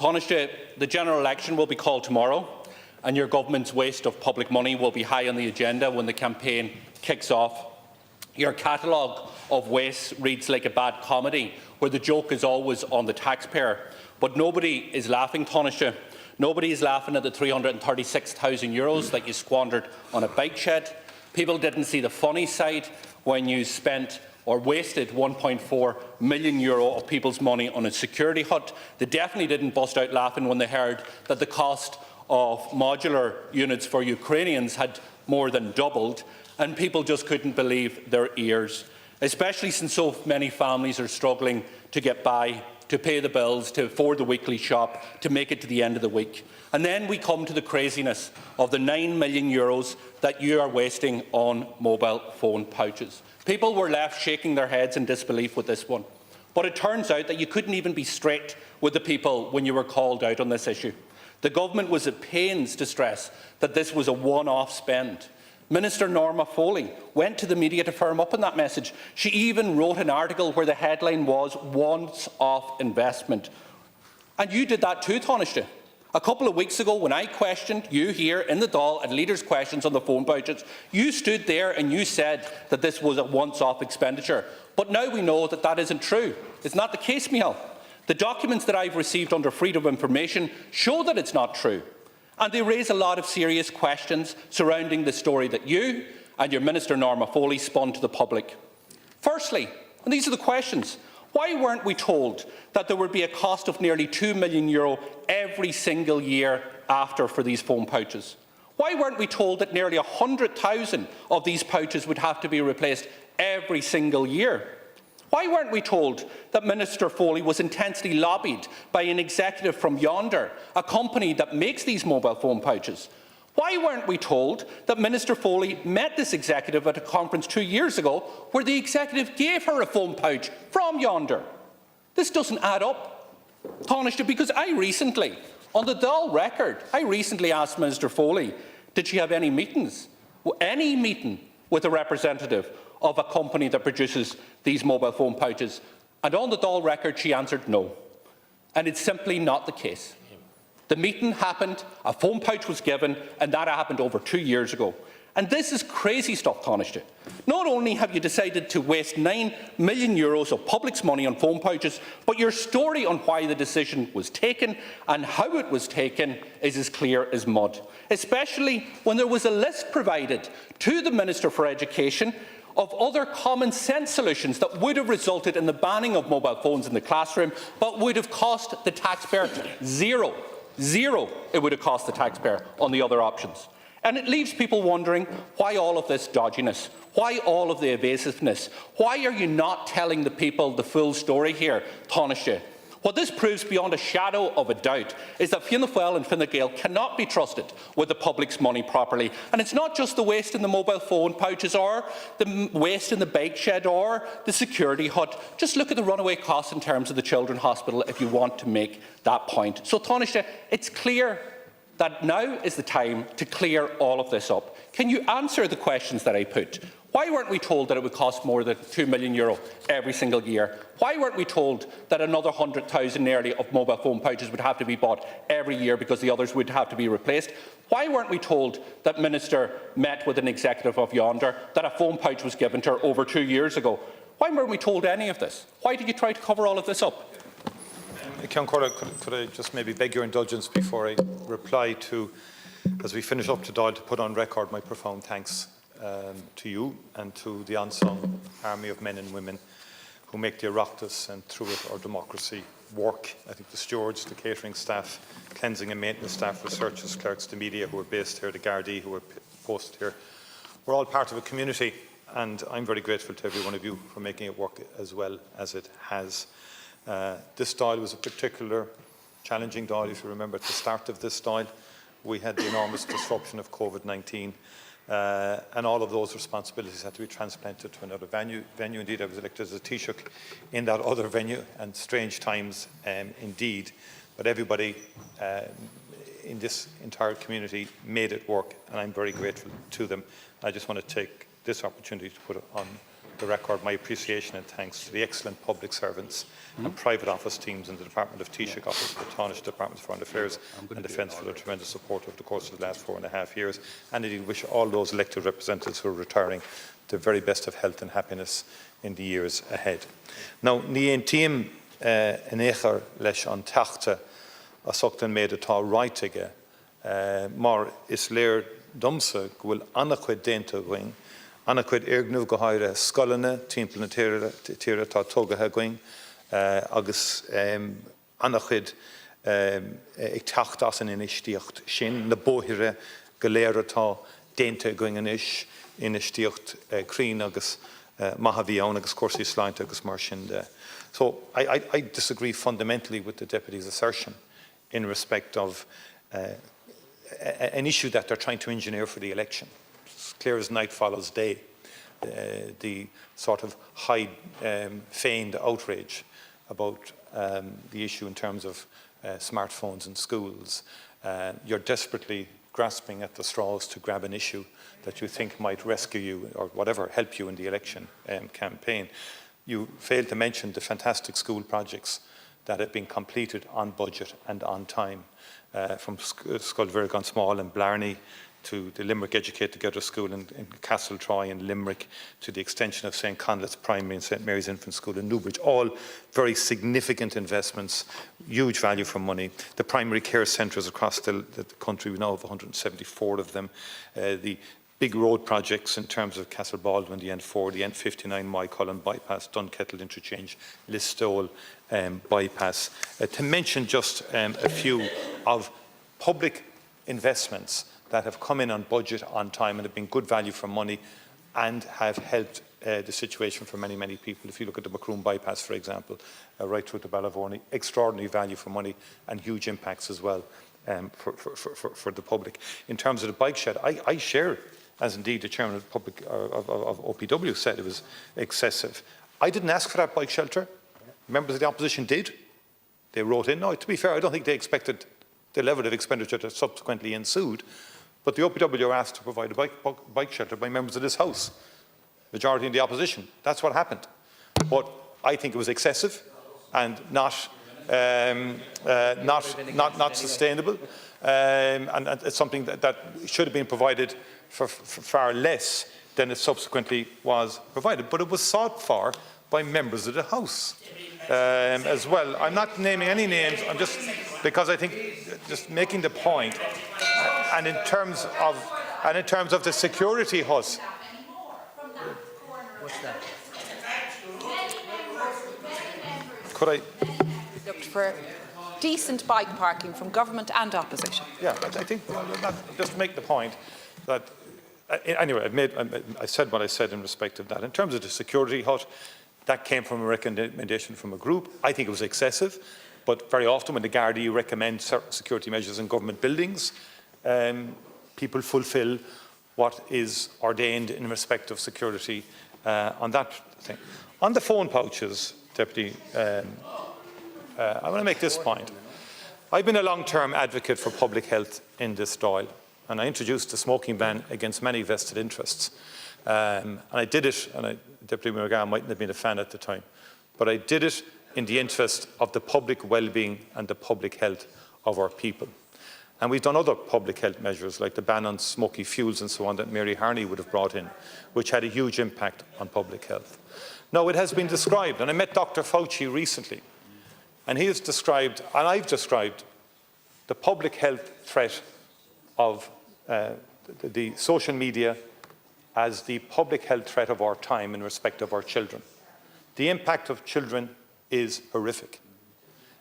Tánaiste, the general election will be called tomorrow, and your government's waste of public money will be high on the agenda when the campaign kicks off. Your catalogue of waste reads like a bad comedy, where the joke is always on the taxpayer. But nobody is laughing, Tánaiste. Nobody is laughing at the €336,000 that you squandered on a bike shed. People didn't see the funny side when you spent or wasted €1.4 million of people's money on a security hut. They definitely didn't bust out laughing when they heard that the cost of modular units for Ukrainians had more than doubled, and people just couldn't believe their ears, especially since so many families are struggling to get by, to pay the bills, to afford the weekly shop, to make it to the end of the week. And then we come to the craziness of the €9 million that you are wasting on mobile phone pouches. People were left shaking their heads in disbelief with this one. But it turns out that you couldn't even be straight with the people when you were called out on this issue. The government was at pains to stress that this was a one-off spend. Minister Norma Foley went to the media to firm up on that message. She even wrote an article where the headline was "Once-off investment." And you did that too, Tánaiste. A couple of weeks ago, when I questioned you here in the Dáil at Leaders' Questions on the phone budgets, you stood there and you said that this was a once-off expenditure. But now we know that that isn't true. It's not the case, Michal. The documents that I've received under Freedom of Information show that it's not true. And they raise a lot of serious questions surrounding the story that you and your Minister Norma Foley spun to the public. Firstly, and these are the questions, why weren't we told that there would be a cost of nearly €2 million every single year after for these phone pouches? Why weren't we told that nearly 100,000 of these pouches would have to be replaced every single year? Why weren't we told that Minister Foley was intensely lobbied by an executive from Yondr, a company that makes these mobile phone pouches? Why weren't we told that Minister Foley met this executive at a conference 2 years ago where the executive gave her a phone pouch from Yondr? This doesn't add up, Tánaiste, because I recently, on the Dáil record, asked Minister Foley, did she have any meetings, any meeting with a representative of a company that produces these mobile phone pouches? And on the Dáil record, she answered no. And it's simply not the case. The meeting happened, a phone pouch was given, and that happened over 2 years ago. And this is crazy stuff, Tánaiste. Not only have you decided to waste €9 million of public's money on phone pouches, but your story on why the decision was taken and how it was taken is as clear as mud, especially when there was a list provided to the Minister for Education of other common-sense solutions that would have resulted in the banning of mobile phones in the classroom, but would have cost the taxpayer zero. Zero it would have cost the taxpayer on the other options. And it leaves people wondering, why all of this dodginess? Why all of the evasiveness? Why are you not telling the people the full story here, Tánaiste? What this proves beyond a shadow of a doubt is that Fianna Fáil and Fine Gael cannot be trusted with the public's money properly. And it's not just the waste in the mobile phone pouches or the waste in the bike shed or the security hut. Just look at the runaway costs in terms of the Children's Hospital if you want to make that point. So, Tánaiste, it's clear that now is the time to clear all of this up. Can you answer the questions that I put? Why weren't we told that it would cost more than €2 million every single year? Why weren't we told that another 100,000 nearly of mobile phone pouches would have to be bought every year because the others would have to be replaced? Why weren't we told that Minister met with an executive of Yondr, that a phone pouch was given to her over 2 years ago? Why weren't we told any of this? Why did you try to cover all of this up? Ceann Comhairle, could I just maybe beg your indulgence before I reply to, as we finish up to Dáil, to put on record my profound thanks to you and to the unsung army of men and women who make the Oireachtas and through it our democracy work. I think the stewards, the catering staff, cleansing and maintenance staff, researchers, clerks, the media who are based here, the Gardaí who are posted here. We're all part of a community, and I'm very grateful to every one of you for making it work as well as it has. This Dáil was a particular challenging Dáil. If you remember, at the start of this Dáil, we had the enormous disruption of COVID-19. And all of those responsibilities had to be transplanted to another venue. Indeed, I was elected as a Taoiseach in that other venue, and strange times indeed. But everybody in this entire community made it work, and I'm very grateful to them. I just want to take this opportunity to put it on the record my appreciation and thanks to the excellent public servants and private office teams in the Department of Taoiseach Office, the Tánaiste Department of Foreign Affairs and Defence for their tremendous support over the course of the last 4.5 years, and indeed wish all those elected representatives who are retiring the very best of health and happiness in the years ahead. Now, ní ein tíim in éair leis an teachta a sochtan méid atá ráiteige, mar is léir domsa go bhfuil annach chuid déanta going, annach chuid éignú go háire scolanna timpeall na tíre tá tógathe going, agus annach chuid ag teacht as an inistíocht sin na bóithire go léir atá déanta going an inistíocht crín agus maithe ann agus cuasaí sláinte agus mar sin de. So I disagree fundamentally with the Deputy's assertion in respect of an issue that they're trying to engineer for the election. It's clear as night follows day. The sort of high feigned outrage about the issue in terms of smartphones in schools. You're desperately grasping at the straws to grab an issue that you think might rescue you or whatever, help you in the election campaign. You failed to mention the fantastic school projects that have been completed on budget and on time, from Scoliosis Small and Blarney to the Limerick Educate Together School in Castletroy and Limerick, to the extension of St. Conleth's Primary and St. Mary's Infant School in Newbridge. All very significant investments, huge value for money. The primary care centres across the country, we now have 174 of them. The big road projects in terms of Castle Baldwin, the N4, the N59 Mycullen bypass, Dunkettle interchange, Listowel bypass. To mention just a few of public investments that have come in on budget, on time, and have been good value for money and have helped the situation for many, many people. If you look at the Macroom bypass, for example, right through to Ballyvorney, extraordinary value for money and huge impacts as well for the public. In terms of the bike shed, I share, as indeed the chairman of OPW said, it was excessive. I didn't ask for that bike shelter. Members of the opposition did. They wrote in. No, to be fair, I don't think they expected the level of expenditure that subsequently ensued. But the OPW were asked to provide a bike shelter by members of this House, majority in the opposition. That's what happened. But I think it was excessive and not sustainable, and it's something that should have been provided for far less than it subsequently was provided. But it was sought for by members of the House as well. I'm not naming any names. I'm just, because I think, just making the point. And in terms of the security hut. Could I looked for decent bike parking from government and opposition? Yeah, I think just to make the point that anyway, I said what I said in respect of that. In terms of the security hut, that came from a recommendation from a group. I think it was excessive, but very often when the Gardaí recommend certain security measures in government buildings, people fulfil what is ordained in respect of security on that thing. On the phone pouches, Deputy, I want to make this point. I've been a long-term advocate for public health in this Dáil, and I introduced the smoking ban against many vested interests. And I did it, and Deputy Mayor mightn't have been a fan at the time, but I did it in the interest of the public well-being and the public health of our people. And we've done other public health measures like the ban on smoky fuels and so on that Mary Harney would have brought in, which had a huge impact on public health. Now, it has been described, and I met Dr. Fauci recently, and he has described, and I've described, the public health threat of the social media as the public health threat of our time in respect of our children. The impact of children is horrific.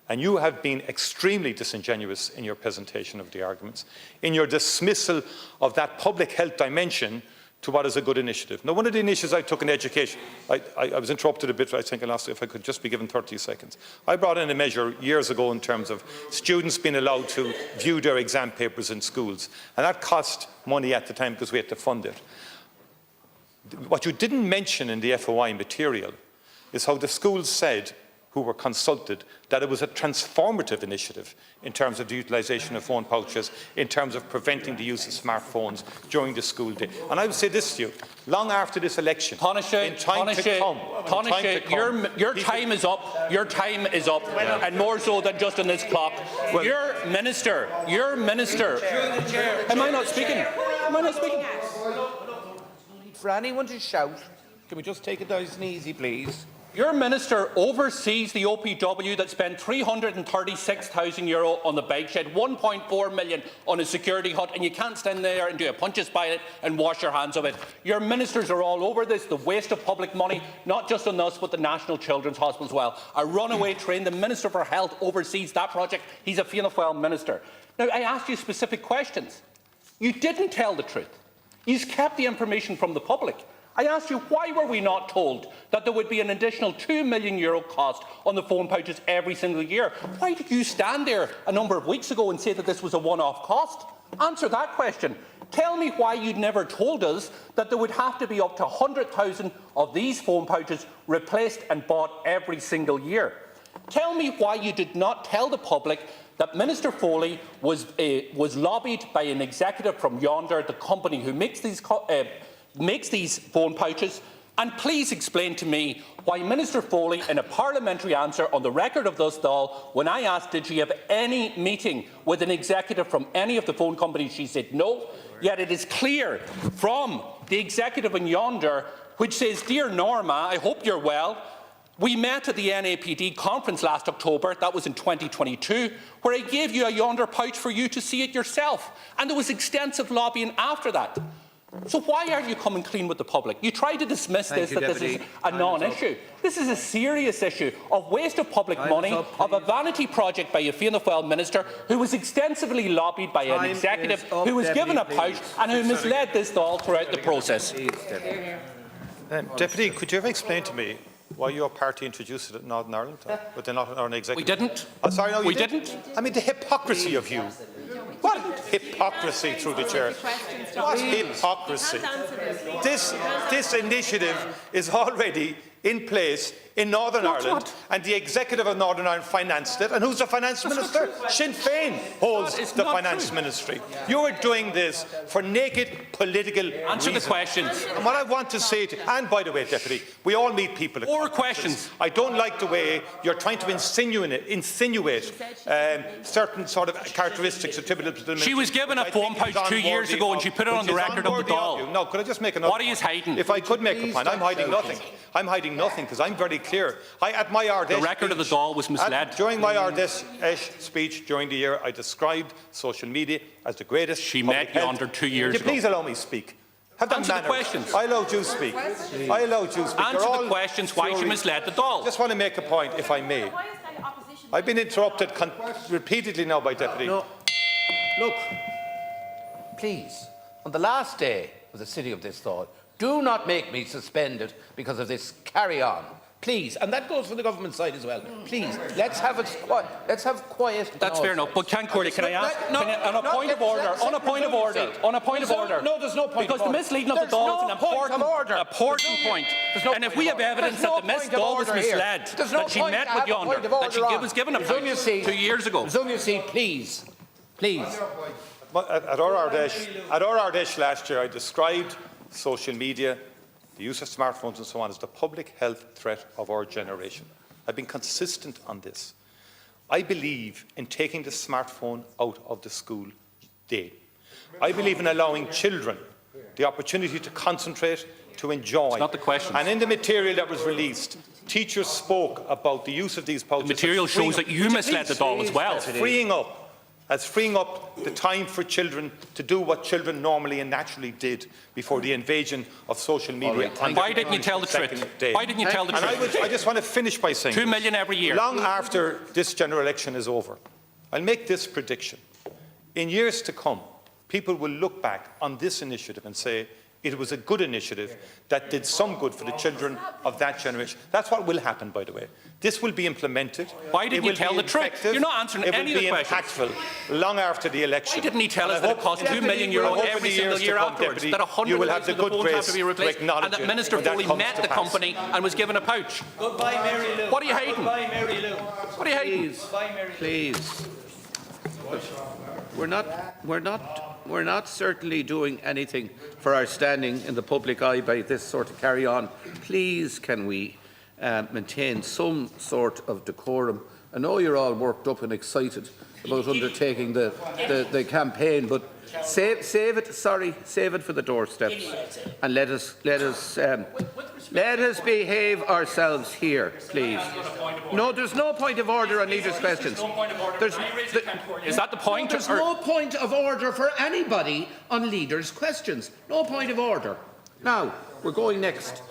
And you have been extremely disingenuous in your presentation of the arguments, in your dismissal of that public health dimension to what is a good initiative. Now, one of the initiatives I took in education, I was interrupted a bit, I think, last if I could just be given 30 seconds. I brought in a measure years ago in terms of students being allowed to view their exam papers in schools. And that cost money at the time because we had to fund it. What you didn't mention in the FOI material is how the schools said who were consulted that it was a transformative initiative in terms of the utilisation of phone pouches, in terms of preventing the use of smartphones during the school day. And I would say this to you, long after this election, Tánaiste, your time is up. Your time is up, and more so than just on this clock. Well, your minister. Am I not speaking? Am I not speaking? For anyone to shout, can we just take it nice and easy, please? Your minister oversees the OPW that spent €336,000 on the bike shed, 1.4 million on a security hut, and you can't stand there and do a punches by it and wash your hands of it. Your ministers are all over this, the waste of public money, not just on us, but the National Children's Hospital as well. A runaway train, the Minister for Health oversees that project. He's a Fianna Fáil minister. Now, I asked you specific questions. You didn't tell the truth. You kept the information from the public. I asked you, why were we not told that there would be an additional €2 million cost on the phone pouches every single year? Why did you stand there a number of weeks ago and say that this was a one-off cost? Answer that question. Tell me why you'd never told us that there would have to be up to 100,000 of these phone pouches replaced and bought every single year. Tell me why you did not tell the public that Minister Foley was lobbied by an executive from Yondr, the company who makes these phone pouches, and please explain to me why Minister Foley, in a parliamentary answer on the record of this Dáil, when I asked did she have any meeting with an executive from any of the phone companies, she said no. Yet it is clear from the executive in Yondr, which says, "Dear Norma, I hope you're well. We met at the NAPD conference last October, that was in 2022, where I gave you a Yondr pouch for you to see it yourself. And there was extensive lobbying after that." So why aren't you coming clean with the public? You try to dismiss this is a non-issue. This is a serious issue of waste of public money, of a vanity project by a Fianna Fáil minister who was extensively lobbied by an executive who was given a pouch and who misled this Dáil throughout the process. Deputy, could you ever explain to me why your party introduced it in Northern Ireland with the Northern Ireland executive? We didn't. Oh, sorry, no, you we didn't. didn't. I mean, the hypocrisy of you. What hypocrisy through the chair? What hypocrisy? This initiative is already in place in Northern Ireland, and the executive of Northern Ireland financed it. And who's the finance minister? Sinn Féin holds the finance ministry. You are doing this for naked political Answer reasons. the questions. And what I want to say to, and by the way, Deputy, we all meet people. More questions. I don't like the way you're trying to insinuate certain sort of characteristics attributable to the ministry. She was given a phone pouch 2 years ago and she put it on the record of the Dáil. No, could I just make another What are you hiding? If I could make a point, I'm hiding nothing. I'm hiding nothing because I'm very clear. At my Ardèche the record of the Dáil was misled. During my Ardèche speech during the year, I described social media as the greatest. She met Yondr 2 years ago. Please allow me speak. Answer the questions. I allowed you to speak. I allowed you to speak. Answer the questions why she misled the Dáil. I just want to make a point, if I may. I've been interrupted repeatedly now by Deputy. No. Look, please, on the last day of the sitting of this Dáil, do not make me suspend it because of this carry-on. Please, and that goes for the government side as well. Please, let's have it quiet. Let's have quiet. That's fair enough. But can I ask, on a point of order, on a point of order. No, there's no point because of order. the misleading of the Dáil is an important point. And if we have evidence that the Miss Dáil was misled, that she met with Yondr, that she was given a pouch 2 years ago. Resume your seat, please. Please. At our Ardèche last year, I described social media, the use of smartphones and so on, as the public health threat of our generation. I've been consistent on this. I believe in taking the smartphone out of the school day. I believe in allowing children the opportunity to concentrate, to enjoy. It's not the question. And in the material that was released, teachers spoke about the use of these pouches. The material shows that you misled the Dáil as well. As freeing up the time for children to do what children normally and naturally did before the invasion of social media. And why didn't you tell the truth? Why didn't you tell the truth? I just want to finish by saying 2 million every year. Long after this general election is over, I'll make this prediction. In years to come, people will look back on this initiative and say, It was a good initiative that did some good for the children of that generation. That's what will happen, by the way. This will be implemented. Why didn't you tell the truth? You're not answering any of the questions. It will be impactful long after the election. Why didn't he tell us that it cost €2 million every single year afterwards? That 100 million of the phones have to be replaced, and that Minister Foley met the company and was given a pouch. Goodbye, Mary Lou. What are you hiding? Goodbye, Mary Lou. What are you hiding? Please. We're not certainly doing anything for our standing in the public eye by this sort of carry on. Please, can we maintain some sort of decorum? I know you're all worked up and excited about undertaking the campaign, but save it. Sorry, save it for the doorsteps, and let us behave ourselves here, please. No, there's no point of order on leaders' questions. Is that the point? There's no point of order for anybody on leaders' questions. No point of order. Now, we're going next